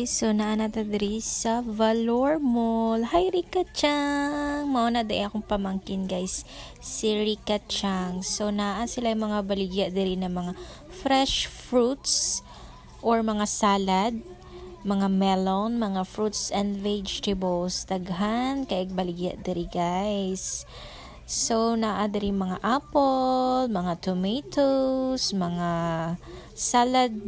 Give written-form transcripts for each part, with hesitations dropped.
So naa ta diri sa Valor Mall. Hi Rika Chang. Mao na day akong pamangkin guys. Si Rika Chang. So naa sila yung mga baligya diri na mga fresh fruits or mga salad, mga melon, mga fruits and vegetables. Daghan kay baligya diri guys. So naa diri mga apple, mga tomatoes, mga salad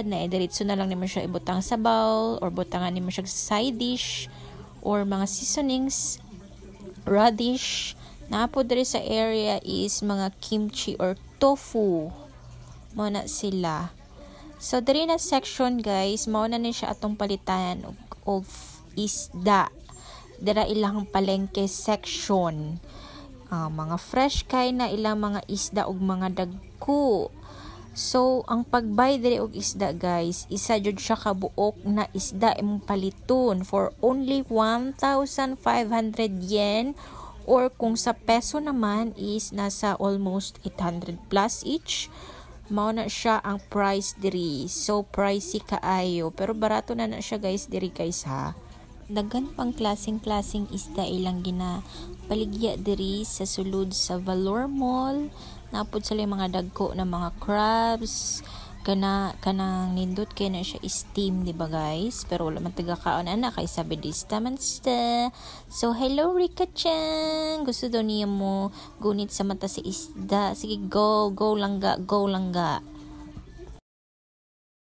na diretso na lang nimo siya ibutang sa bowl or butangan nimo siya sa side dish or mga seasonings, radish. Napo diri sa area is mga kimchi or tofu. Mao na sila. So diri na section guys, mao na ni siya atong palitan of isda. Dira ilang palengke section. Mga fresh kay na ilang mga isda ug mga dagko. So, ang pagbay diri og isda guys, isa jud siya ka buok na isda imong paliton for only 1,500 yen or kung sa peso naman is nasa almost 800 plus each. Mao na siya ang price diri. So, pricey kaayo pero barato na siya guys diri guys ha. Daghan pang klaseng isda ilang ginapaligya diri sa sulod sa Valor Mall. Napod sila yung mga dagko na mga crabs, kanang nindot kay na siya steam, di ba guys? Pero wala man taga-kaon ana kay sabi dista man sta. So hello Rika Chan, gusto daw niya mo gunit sa mata si isda. Sige go langga.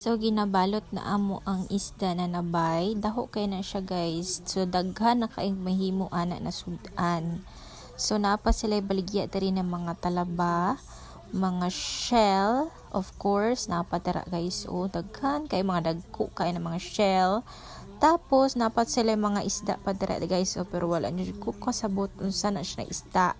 So ginabalot na amo ang isda na nabay, daho kay na siya guys. So daghan na kay mahimo ana na sudan. So napa sila baligya diri ng mga talaba, mga shell, of course, napa tara guys. Daghan kay mga dagko kay na mga shell. Tapos napat sila mga isda pa dira guys. Pero wala niyo ko kasabot unsa na siya isda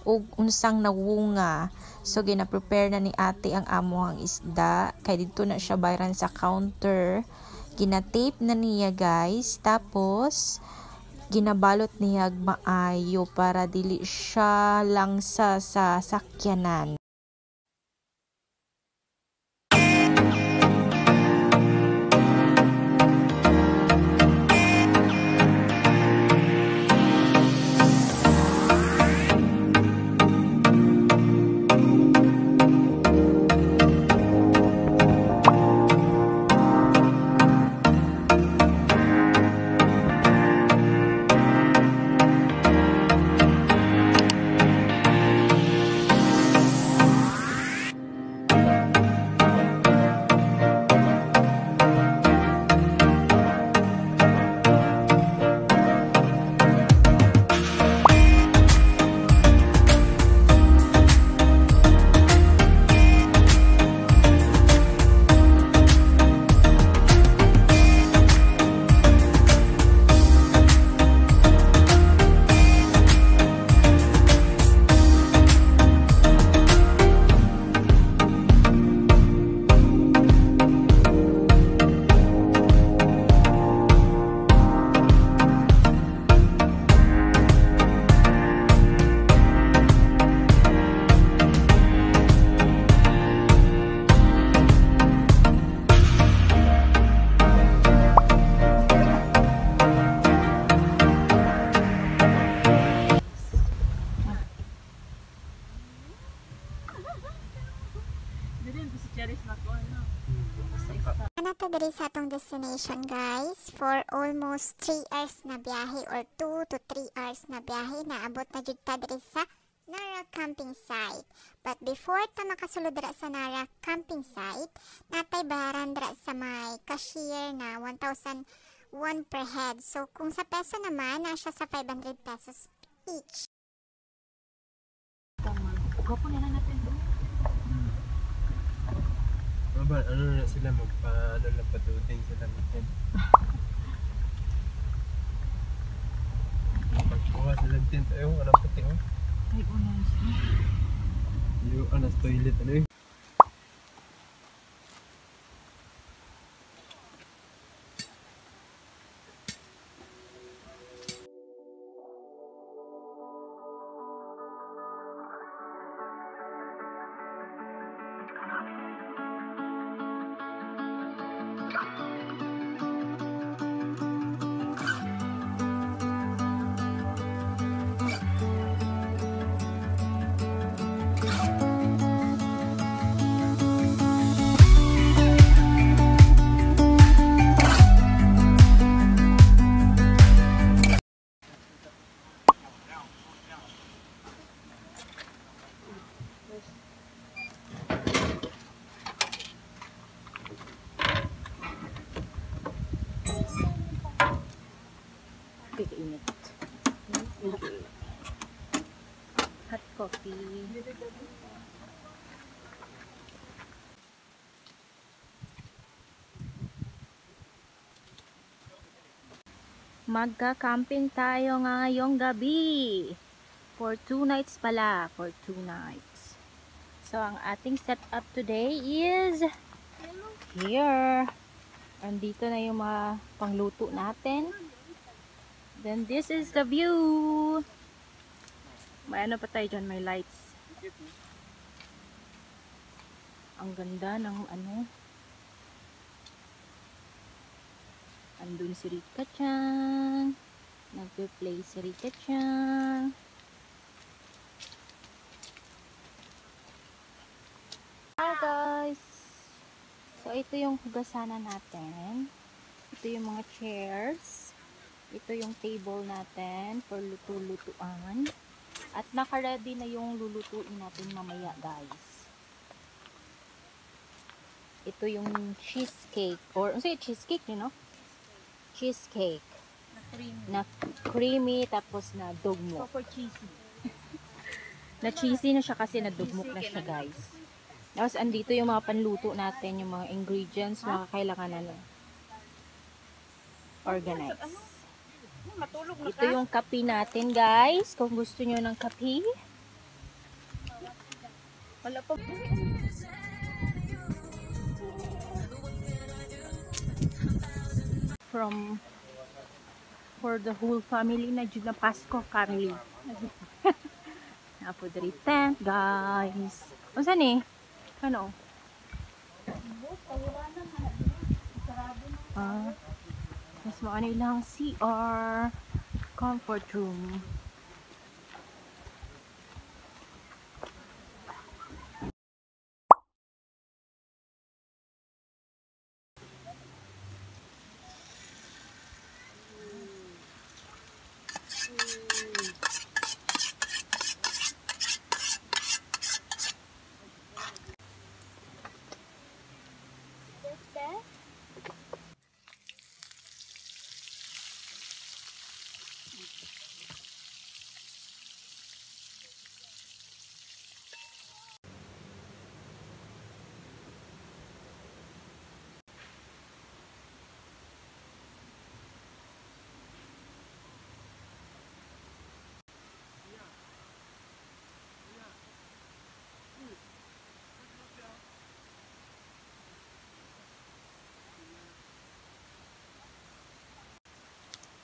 ug unsang nawunga. So gina-prepare na ni ate ang amo ang isda kay dito na siya bayran sa counter. Gina-tape na niya guys. Tapos ginabalot niya maayo para dili siya lang sa sakyanan. Nata diri sa atong destination guys for almost 3 hours na biyahe or 2 to 3 hours na biyahe naabot na jud ta diri sa Nara camping site. But before ta makasulod dira sa Nara camping site, natay bayaran dira sa may cashier na 1,001 per head. So kung sa peso naman na siya sa 500 pesos each. Gwapo na natin doon. Ano na sila magpa lang patuting sila natin. Pagkuha sila tent ayo anong puti oh. Ay nice. Yung anas toilet ano eh. Okay, kainit. Hot coffee. Magka-camping tayo ngayong gabi. For 2 nights pala. For 2 nights. So, ang ating setup today is here. Andito na yung mga pangluto natin. Then, this is the view. May ano pa tayo dyan, may lights. Ang ganda ng ano. Andun si Rika-chan. Nagpe-play si Rika-chan. Hi guys! So, ito yung hugasanan natin. Ito yung mga chairs. Ito yung table natin for luto-lutuan. At naka-ready na yung lulutuin natin mamaya, guys. Ito yung cheesecake. Or, ano sa'yo? Cheesecake, you know? Cheesecake. Na creamy, tapos na dugmok. Super cheesy. Na cheesy na siya kasi nadugmok na siya, guys. Tapos, andito yung mga panluto natin, yung mga ingredients, mga kailangan na organize. Matulog na Ito yung kape natin, guys. Kung gusto nyo ng kape. Wala pa. For the whole family na dyan na Pasko family. Napo diri tent, guys. O saan eh? Ano? Mas maano ilang CR comfort room.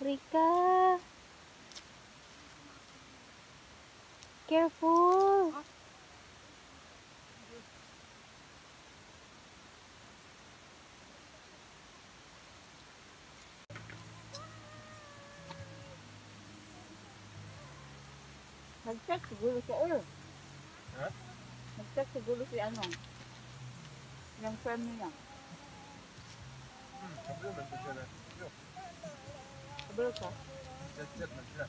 Rika! Careful! Nag-check siguro si Ur. Ha? Nag-check siguro si ano. Yung friend niya. Kablo man po siya na. Kabalo ka? Chat-chat man siya.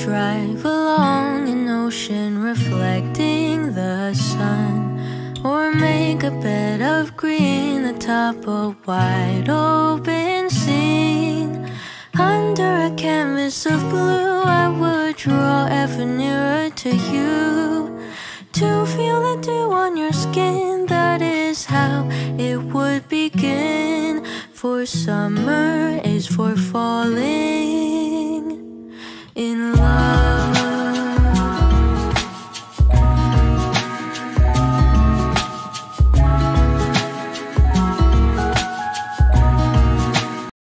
drive along an ocean reflecting the sun, or make a bed of green atop a wide open scene. Under a canvas of blue, I would draw ever nearer to you, to feel the dew on your skin. That is how it would begin. For summer is for falling